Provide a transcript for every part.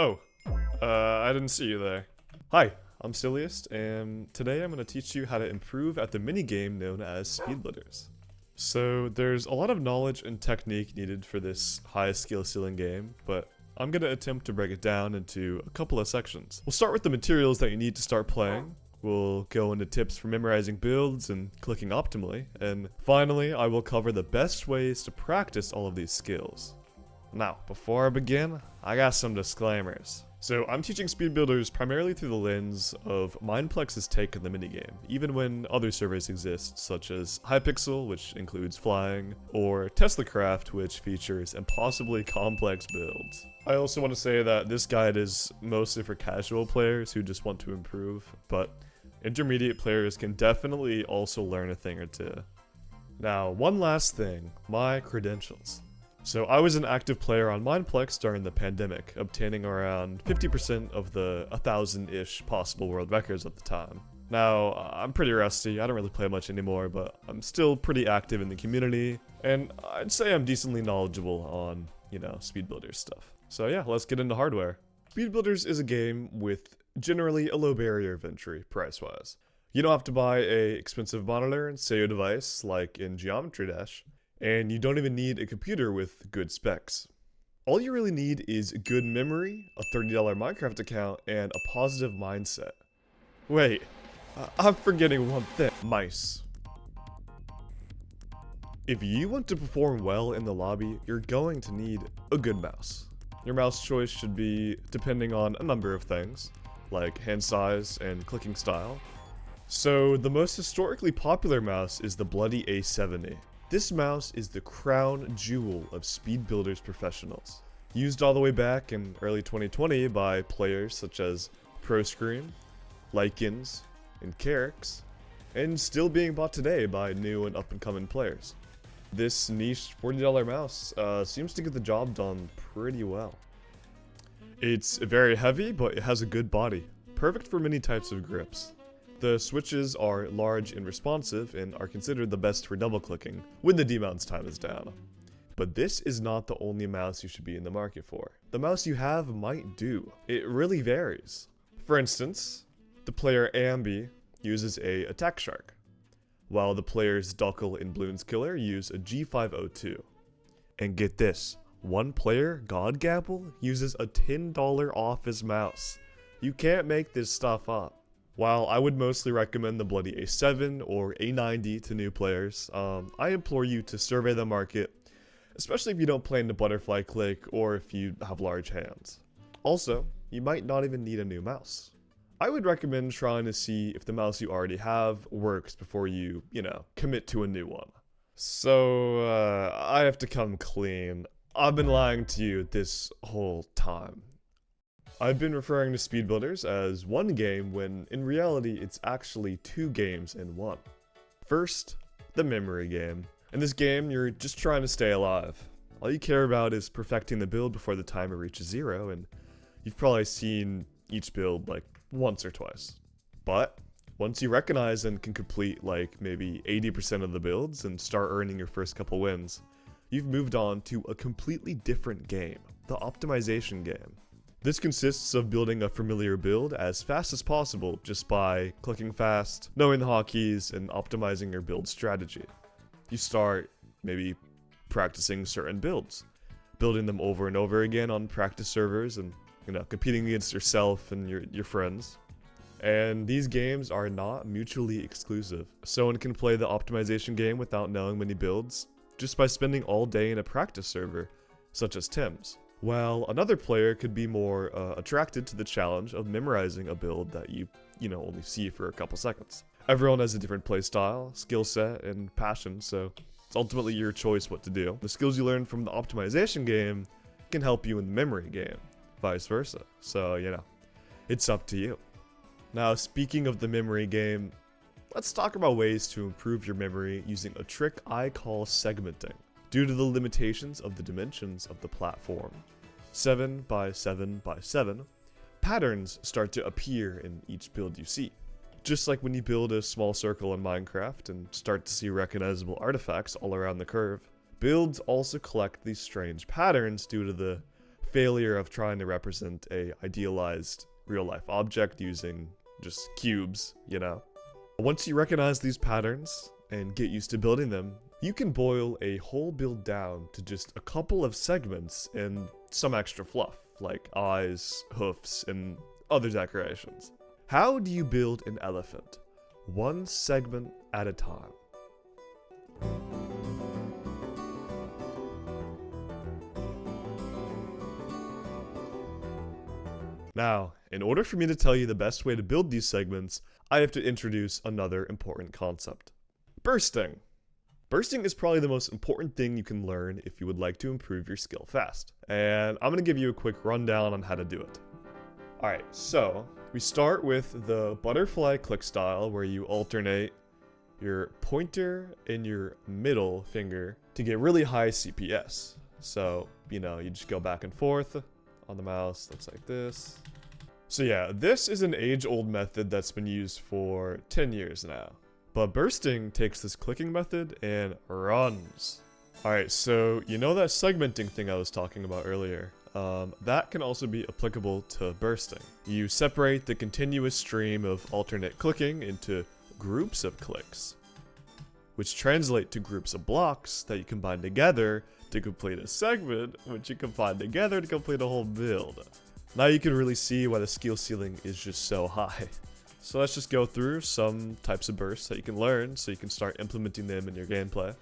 Oh, I didn't see you there. Hi, I'm Silliest, and today I'm going to teach you how to improve at the minigame known as Speedbuilders. So there's a lot of knowledge and technique needed for this high skill ceiling game, but I'm going to attempt to break it down into a couple of sections. We'll start with the materials that you need to start playing. We'll go into tips for memorizing builds and clicking optimally, and finally I will cover the best ways to practice all of these skills. Now, before I begin, I got some disclaimers. So I'm teaching Speedbuilders primarily through the lens of Mindplex's take on the minigame, even when other surveys exist, such as Hypixel, which includes flying, or TeslaCraft, which features impossibly complex builds. I also want to say that this guide is mostly for casual players who just want to improve, but intermediate players can definitely also learn a thing or two. Now, one last thing, my credentials. So I was an active player on Mindplex during the pandemic, obtaining around 50% of the 1,000-ish possible world records at the time. Now, I'm pretty rusty, I don't really play much anymore, but I'm still pretty active in the community, and I'd say I'm decently knowledgeable on, Speedbuilders stuff. So yeah, let's get into hardware. Speedbuilders is a game with generally a low barrier of entry, price-wise. You don't have to buy a expensive monitor and SEO device like in Geometry Dash, and you don't even need a computer with good specs. All you really need is good memory, a $30 Minecraft account, and a positive mindset. Wait, I'm forgetting one thing. Mice. If you want to perform well in the lobby, you're going to need a good mouse. Your mouse choice should be depending on a number of things, like hand size and clicking style. So the most historically popular mouse is the bloody A70. This mouse is the crown jewel of Speedbuilders professionals. Used all the way back in early 2020 by players such as ProScream, Likens, and Carricks, and still being bought today by new and up-and-coming players. This niche $40 mouse seems to get the job done pretty well. It's very heavy, but it has a good body, perfect for many types of grips. The switches are large and responsive and are considered the best for double-clicking when the demounts time is down. But this is not the only mouse you should be in the market for. The mouse you have might do. It really varies. For instance, the player Ambi uses a Attack Shark, while the players Duckle and Bloons Killer use a G502. And get this, one player, Godgapple, uses a $10 Office mouse. You can't make this stuff up. While I would mostly recommend the bloody A7 or A90 to new players, I implore you to survey the market, especially if you don't play into butterfly click or if you have large hands. Also, you might not even need a new mouse. I would recommend trying to see if the mouse you already have works before you, commit to a new one. So, I have to come clean. I've been lying to you this whole time. I've been referring to Speedbuilders as one game when in reality it's actually two games in one. First, the memory game. In this game, you're just trying to stay alive. All you care about is perfecting the build before the timer reaches 0, and you've probably seen each build like once or twice. But once you recognize and can complete like maybe 80% of the builds and start earning your first couple wins, you've moved on to a completely different game, the optimization game. This consists of building a familiar build as fast as possible just by clicking fast, knowing the hotkeys, and optimizing your build strategy. You start maybe practicing certain builds, building them over and over again on practice servers and competing against yourself and your friends. And these games are not mutually exclusive. Someone can play the optimization game without knowing many builds just by spending all day in a practice server, such as Tim's. While another player could be more attracted to the challenge of memorizing a build that you only see for a couple seconds. Everyone has a different playstyle, skill set, and passion, so it's ultimately your choice what to do. The skills you learn from the optimization game can help you in the memory game, vice versa. So, it's up to you. Now, speaking of the memory game, let's talk about ways to improve your memory using a trick I call segmenting. Due to the limitations of the dimensions of the platform, 7 by 7 by 7, patterns start to appear in each build you see. Just like when you build a small circle in Minecraft and start to see recognizable artifacts all around the curve, builds also collect these strange patterns due to the failure of trying to represent a idealized real-life object using just cubes, you know. Once you recognize these patterns and get used to building them, you can boil a whole build down to just a couple of segments and some extra fluff, like eyes, hoofs, and other decorations. How do you build an elephant? One segment at a time. Now, in order for me to tell you the best way to build these segments, I have to introduce another important concept. Bursting. Bursting is probably the most important thing you can learn if you would like to improve your skill fast. And I'm going to give you a quick rundown on how to do it. Alright, so we start with the butterfly click style where you alternate your pointer and your middle finger to get really high CPS. So, you know, you just go back and forth on the mouse, looks like this. So yeah, this is an age-old method that's been used for 10 years now. But bursting takes this clicking method and runs. Alright, so you know that segmenting thing I was talking about earlier? That can also be applicable to bursting. You separate the continuous stream of alternate clicking into groups of clicks, which translate to groups of blocks that you combine together to complete a segment, which you combine together to complete a whole build. Now you can really see why the skill ceiling is just so high. So let's just go through some types of bursts that you can learn so you can start implementing them in your gameplay.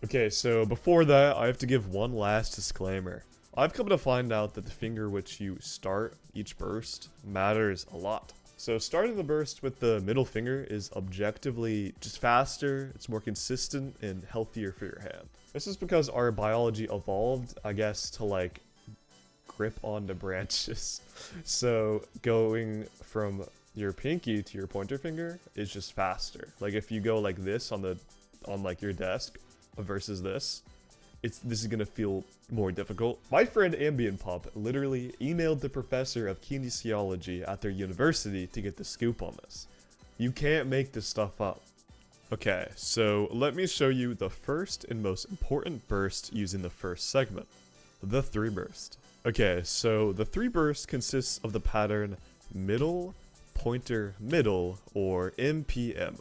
Okay, so before that, I have to give one last disclaimer. I've come to find out that the finger which you start each burst matters a lot. So starting the burst with the middle finger is objectively just faster, it's more consistent, and healthier for your hand. This is because our biology evolved, I guess, to like grip onto branches. So going from your pinky to your pointer finger is just faster. Like if you go like this on like your desk versus this is gonna feel more difficult. My friend Ambient Pop literally emailed the professor of kinesiology at their university to get the scoop on this. You can't make this stuff up. Okay, so let me show you the first and most important burst using the first segment, the 3 burst. Okay, so the 3 burst consists of the pattern middle, pointer, middle, or MPM.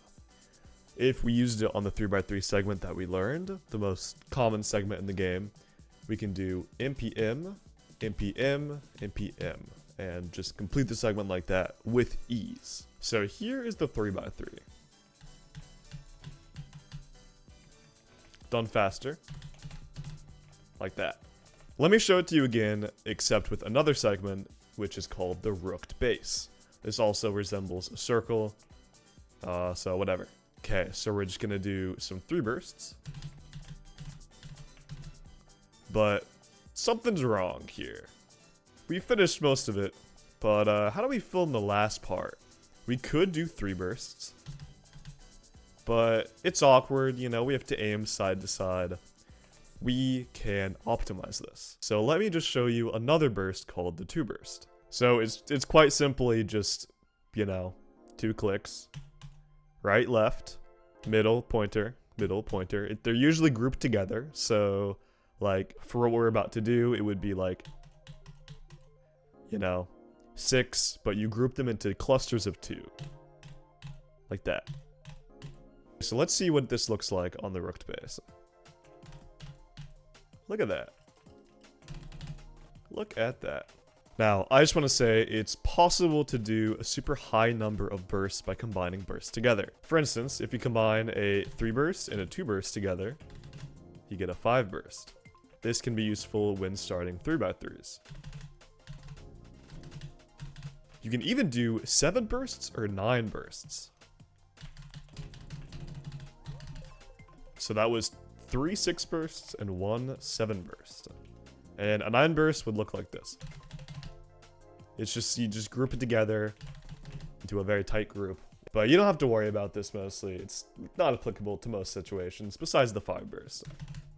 If we used it on the 3x3 segment that we learned, the most common segment in the game, we can do MPM, MPM, MPM, and just complete the segment like that with ease. So here is the 3x3. Done faster, like that. Let me show it to you again, except with another segment, which is called the rooked base. This also resembles a circle, so whatever. Okay, so we're just gonna do some 3 bursts. But something's wrong here. We finished most of it, but how do we fill in the last part? We could do 3 bursts, but it's awkward, you know, we have to aim side to side. We can optimize this. So let me just show you another burst called the 2 burst. So it's quite simply just, you know, 2 clicks. Right, left, middle, pointer, middle, pointer. They're usually grouped together, so, like, for what we're about to do, it would be like, you know, 6, but you group them into clusters of 2. Like that. So let's see what this looks like on the rooked base. Look at that. Look at that. Now, I just want to say it's possible to do a super high number of bursts by combining bursts together. For instance, if you combine a 3 burst and a 2 burst together, you get a 5 burst. This can be useful when starting 3x3s. You can even do 7 bursts or 9 bursts. So that was 3 6 bursts and 1 7 burst. And a 9 burst would look like this. It's just, you just group it together into a very tight group. But you don't have to worry about this mostly. It's not applicable to most situations, besides the 5 burst,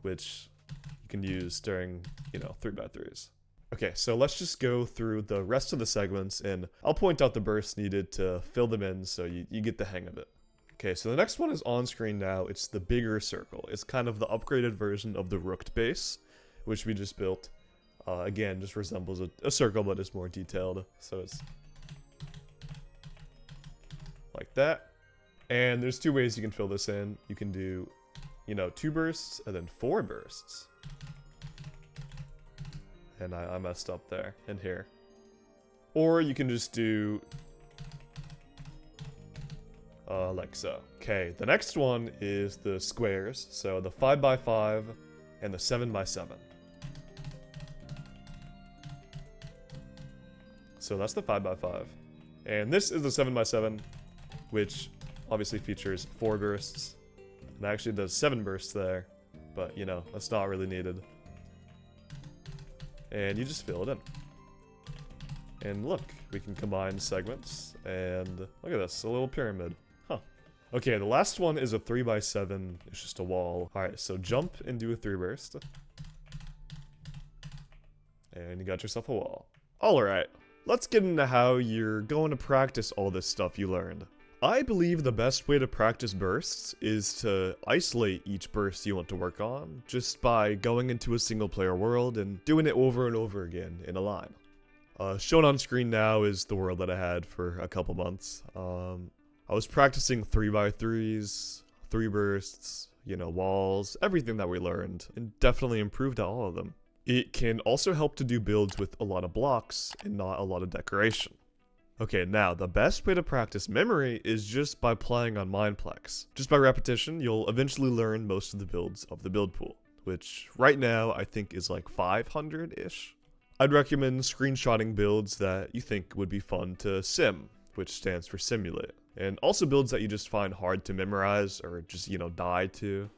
which you can use during, you know, 3x3s. Okay, so let's just go through the rest of the segments, and I'll point out the bursts needed to fill them in so you get the hang of it. Okay, so the next one is on screen now. It's the bigger circle. It's kind of the upgraded version of the rooked base, which we just built. Again, just resembles a circle, but it's more detailed. So it's like that. And there's 2 ways you can fill this in. You can do, 2 bursts and then 4 bursts. And I messed up there and here. Or you can just do like so. Okay, the next one is the squares. So the 5x5 and the 7x7. So that's the 5x5. And this is the 7x7, which obviously features 4 bursts. And actually does 7 bursts there, but that's not really needed. And you just fill it in. And look, we can combine segments, and look at this, a little pyramid. Huh. Okay, the last one is a 3x7, it's just a wall. Alright, so jump and do a 3 burst. And you got yourself a wall. Alright, let's get into how you're going to practice all this stuff you learned. I believe the best way to practice bursts is to isolate each burst you want to work on, just by going into a single player world and doing it over and over again in a line. Shown on screen now is the world that I had for a couple months. I was practicing 3x3s, 3 bursts, walls, everything that we learned, and definitely improved at all of them. It can also help to do builds with a lot of blocks and not a lot of decoration. Okay, now, the best way to practice memory is just by playing on Mindplex. Just by repetition, you'll eventually learn most of the builds of the build pool, which right now I think is like 500-ish. I'd recommend screenshotting builds that you think would be fun to sim, which stands for simulate. And also builds that you just find hard to memorize or just, die to.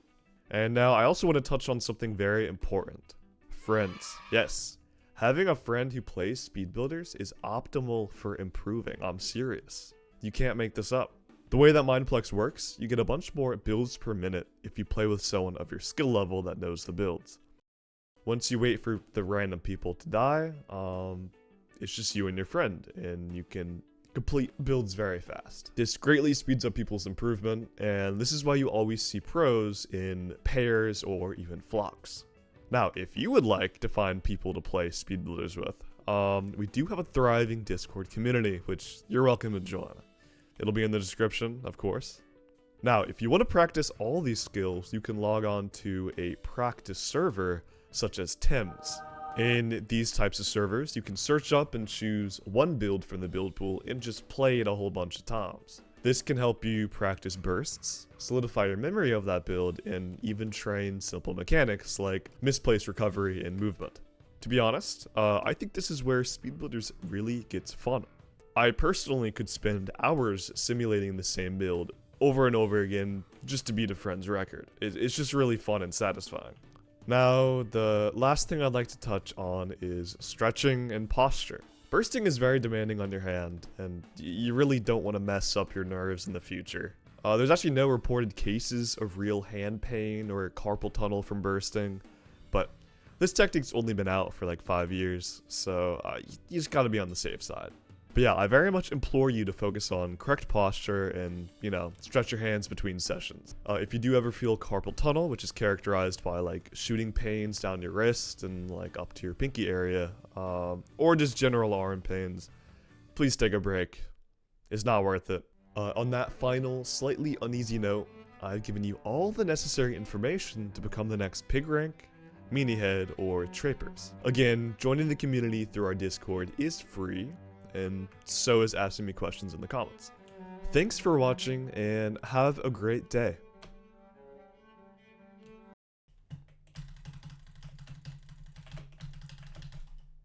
And now I also want to touch on something very important. Friends. Yes. Having a friend who plays Speedbuilders is optimal for improving. I'm serious. You can't make this up. The way that Mindplex works, you get a bunch more builds per minute if you play with someone of your skill level that knows the builds. Once you wait for the random people to die, it's just you and your friend, and you can complete builds very fast. This greatly speeds up people's improvement, and this is why you always see pros in pairs or even flocks. Now, if you would like to find people to play Speedbuilders with, we do have a thriving Discord community, which you're welcome to join. It'll be in the description, of course. Now, if you want to practice all these skills, you can log on to a practice server, such as Tim's. In these types of servers, you can search up and choose one build from the build pool and just play it a whole bunch of times. This can help you practice bursts, solidify your memory of that build, and even train simple mechanics like misplaced recovery and movement. To be honest, I think this is where Speedbuilders really gets fun. I personally could spend hours simulating the same build over and over again just to beat a friend's record. It's just really fun and satisfying. Now, the last thing I'd like to touch on is stretching and posture. Bursting is very demanding on your hand, and you really don't want to mess up your nerves in the future. There's actually no reported cases of real hand pain or carpal tunnel from bursting, but this technique's only been out for like 5 years, so you just gotta be on the safe side. But yeah, I very much implore you to focus on correct posture and, stretch your hands between sessions. If you do ever feel carpal tunnel, which is characterized by like shooting pains down your wrist and like up to your pinky area, or just general arm pains, please take a break. It's not worth it. On that final, slightly uneasy note, I've given you all the necessary information to become the next pig rank, meanie head, or trapers. Again, joining the community through our Discord is free, and so is asking me questions in the comments. Thanks for watching, and have a great day.